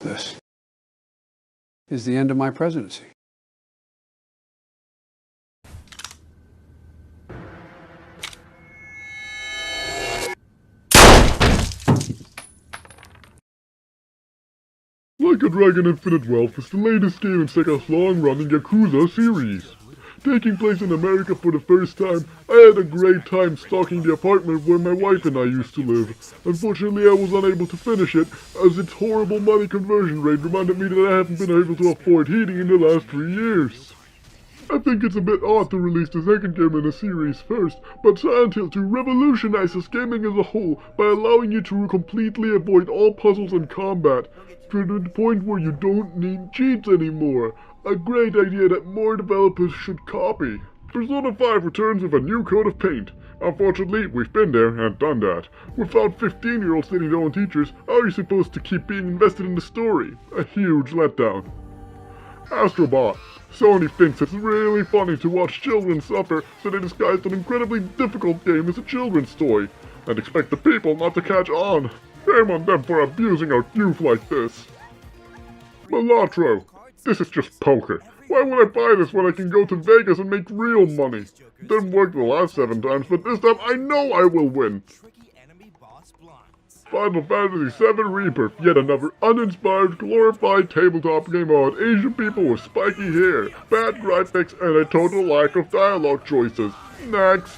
This is the end of my presidency. Like a Dragon Infinite Wealth is the latest game in Sega's long-running Yakuza series. Taking place in America for the first time, I had a great time stalking the apartment where my wife and I used to live. Unfortunately, I was unable to finish it, as its horrible money conversion rate reminded me that I haven't been able to afford heating in the last 3 years. I think it's a bit odd to release the second game in a series first, but Silent Hill 2 revolutionizes gaming as a whole by allowing you to completely avoid all puzzles and combat, to the point where you don't need cheats anymore. A great idea that more developers should copy. Persona 5 returns with a new coat of paint. Unfortunately, we've been there and done that. Without 15-year-olds sitting their own teachers, how are you supposed to keep being invested in the story? A huge letdown. Astrobot. Sony thinks it's really funny to watch children suffer, so they disguised an incredibly difficult game as a children's toy, and expect the people not to catch on. Shame on them for abusing our youth like this. Malatro. This is just poker. Why would I buy this when I can go to Vegas and make real money? It didn't work the last 7 times, but this time I know I will win. Final Fantasy VII Rebirth, yet another uninspired, glorified tabletop game about Asian people with spiky hair, bad graphics, and a total lack of dialogue choices. Next.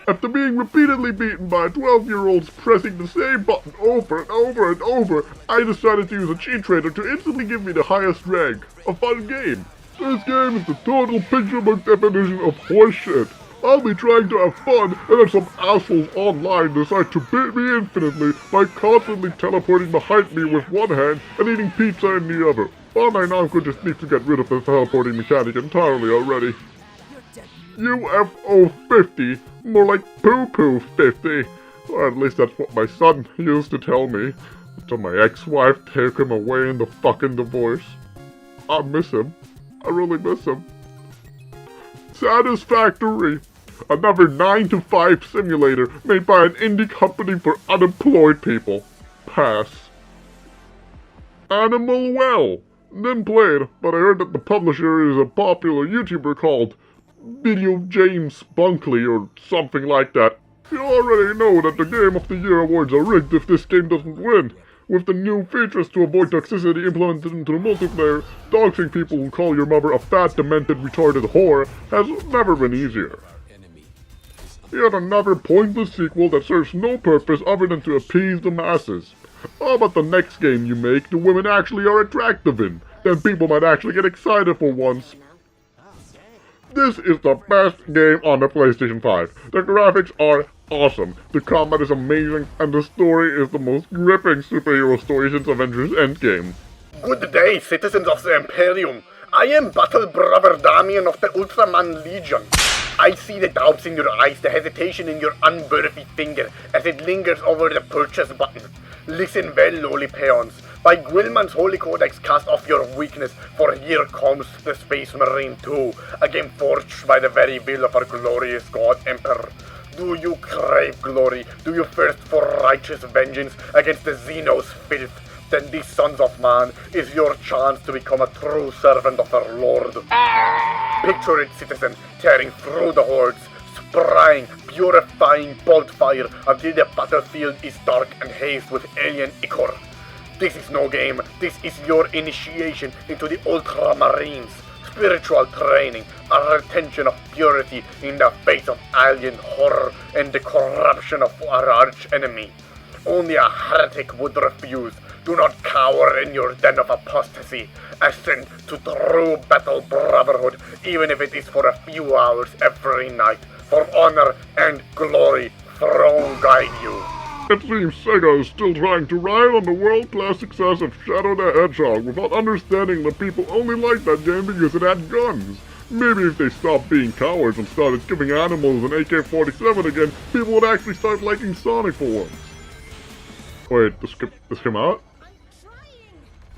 After being repeatedly beaten by 12-year-olds pressing the same button over and over and over, I decided to use a cheat trader to instantly give me the highest rank. A fun game. This game is the total picture book definition of horseshit. I'll be trying to have fun, and then some assholes online decide to beat me infinitely by constantly teleporting behind me with one hand and eating pizza in the other. Well, my Namco just needs to get rid of the teleporting mechanic entirely already. UFO 50, more like poo-poo 50. Or at least that's what my son used to tell me, until my ex-wife took him away in the fucking divorce. I miss him. I really miss him. Satisfactory. Another 9-to-5 simulator made by an indie company for unemployed people. Pass. Animal Well. Didn't play it, but I heard that the publisher is a popular YouTuber called Video James Bunkley or something like that. You already know that the Game of the Year awards are rigged if this game doesn't win. With the new features to avoid toxicity implemented into the multiplayer, doxing people who call your mother a fat, demented, retarded whore has never been easier. Yet another pointless sequel that serves no purpose other than to appease the masses. How about the next game you make the women actually are attractive in? Then people might actually get excited for once. This is the best game on the PlayStation 5. The graphics are awesome, the combat is amazing, and the story is the most gripping superhero story since Avengers Endgame. Good day, citizens of the Imperium. I am Battle Brother Damien of the Ultraman Legion. I see the doubts in your eyes, the hesitation in your unworthy finger as it lingers over the purchase button. Listen well, lowly peons. By Gwilman's Holy Codex, cast off your weakness, for here comes the Space Marine 2, a game forged by the very will of our glorious God Emperor. Do you crave glory? Do you thirst for righteous vengeance against the Xenos filth? Then this, sons of man, is your chance to become a true servant of our Lord. Picture it, citizen, tearing through the hordes, spraying, purifying bolt fire until the battlefield is dark and hazed with alien ichor. This is no game, this is your initiation into the Ultramarines. Spiritual training, a retention of purity in the face of alien horror and the corruption of our arch-enemy. Only a heretic would refuse. Do not cower in your den of apostasy. Ascend to true battle brotherhood, even if it is for a few hours every night. For honor and glory, throne guide you. It seems Sega is still trying to ride on the world-class success of Shadow the Hedgehog without understanding that people only liked that game because it had guns. Maybe if they stopped being cowards and started giving animals an AK-47 again, people would actually start liking Sonic for once. Wait, this came out?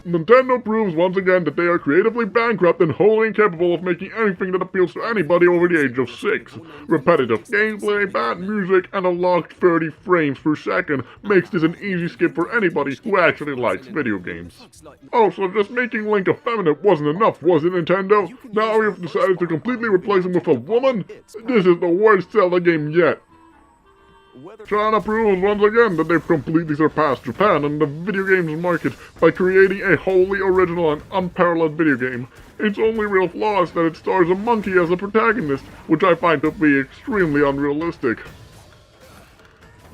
Nintendo proves once again that they are creatively bankrupt and wholly incapable of making anything that appeals to anybody over the age of 6. Repetitive gameplay, bad music, and a locked 30 frames per second makes this an easy skip for anybody who actually likes video games. Also, just making Link effeminate wasn't enough, was it, Nintendo? Now you've decided to completely replace him with a woman? This is the worst Zelda game yet. China proves once again that they've completely surpassed Japan in the video games market by creating a wholly original and unparalleled video game. Its only real flaw is that it stars a monkey as a protagonist, which I find to be extremely unrealistic.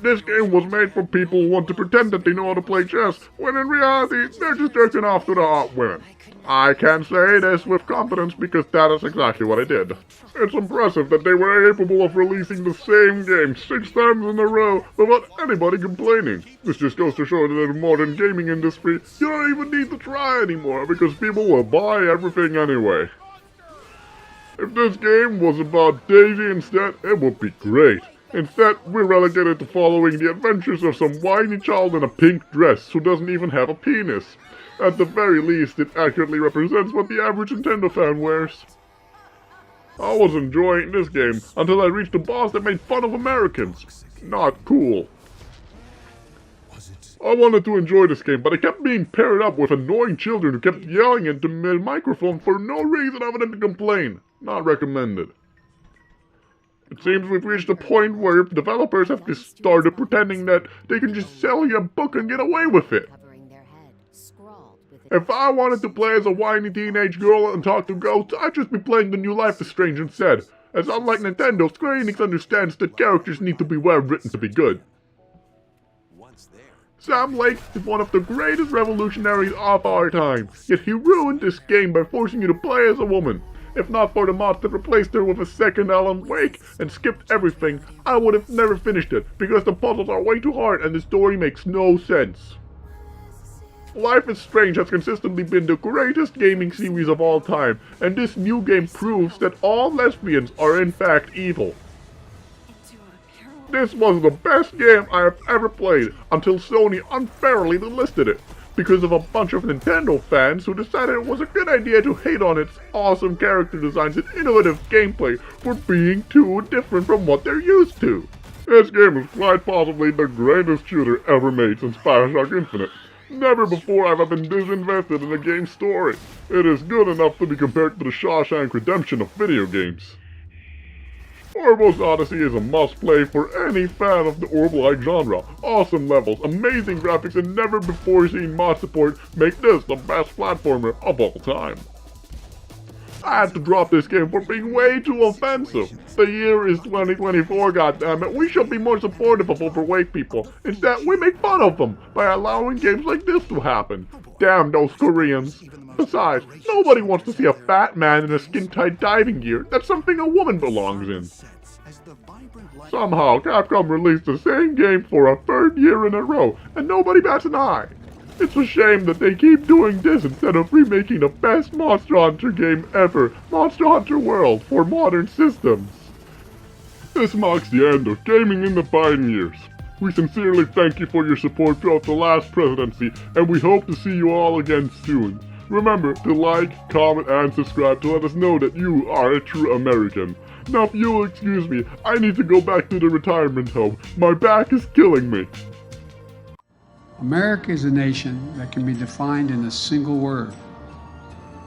This game was made for people who want to pretend that they know how to play chess, when in reality, they're just jerking off to the hot women. I can say this with confidence because that is exactly what I did. It's impressive that they were capable of releasing the same game 6 times in a row without anybody complaining. This just goes to show that in the modern gaming industry, you don't even need to try anymore because people will buy everything anyway. If this game was about Daisy instead, it would be great. Instead, we're relegated to following the adventures of some whiny child in a pink dress who doesn't even have a penis. At the very least, it accurately represents what the average Nintendo fan wears. I was enjoying this game until I reached a boss that made fun of Americans. Not cool. I wanted to enjoy this game, but I kept being paired up with annoying children who kept yelling into the microphone for no reason other than to complain. Not recommended. It seems we've reached a point where developers have just started pretending that they can just sell you a book and get away with it. If I wanted to play as a whiny teenage girl and talk to ghosts, I'd just be playing the new Life is Strange instead. As unlike Nintendo, Square Enix understands that characters need to be well written to be good. Sam Lake is one of the greatest revolutionaries of our time, yet he ruined this game by forcing you to play as a woman. If not for the mods that replaced her with a second Alan Wake and skipped everything, I would have never finished it, because the puzzles are way too hard and the story makes no sense. Life is Strange has consistently been the greatest gaming series of all time, and this new game proves that all lesbians are in fact evil. This was the best game I have ever played, until Sony unfairly delisted it, because of a bunch of Nintendo fans who decided it was a good idea to hate on its awesome character designs and innovative gameplay for being too different from what they're used to. This game is quite possibly the greatest shooter ever made since Bioshock Infinite. Never before have I been disinvested in a game's story. It is good enough to be compared to the Shawshank Redemption of video games. Orbo's Odyssey is a must-play for any fan of the Orb-like genre. Awesome levels, amazing graphics, and never-before-seen mod support make this the best platformer of all time. I had to drop this game for being way too offensive. The year is 2024, goddammit. We should be more supportive of overweight people. Instead, we make fun of them by allowing games like this to happen. Damn those Koreans. Besides, nobody wants to see a fat man in a skin-tight diving gear. That's something a woman belongs in. Somehow, Capcom released the same game for a 3rd year in a row, and nobody bats an eye. It's a shame that they keep doing this instead of remaking the best Monster Hunter game ever, Monster Hunter World, for modern systems. This marks the end of Gaming in the Pioneers. We sincerely thank you for your support throughout the last presidency, and we hope to see you all again soon. Remember to like, comment, and subscribe to let us know that you are a true American. Now if you'll excuse me, I need to go back to the retirement home. My back is killing me. America is a nation that can be defined in a single word.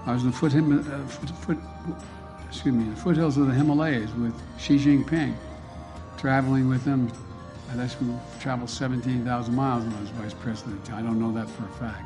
I was in the foothills of the Himalayas with Xi Jinping, traveling with him. I guess we traveled 17,000 miles when I was vice president. I don't know that for a fact.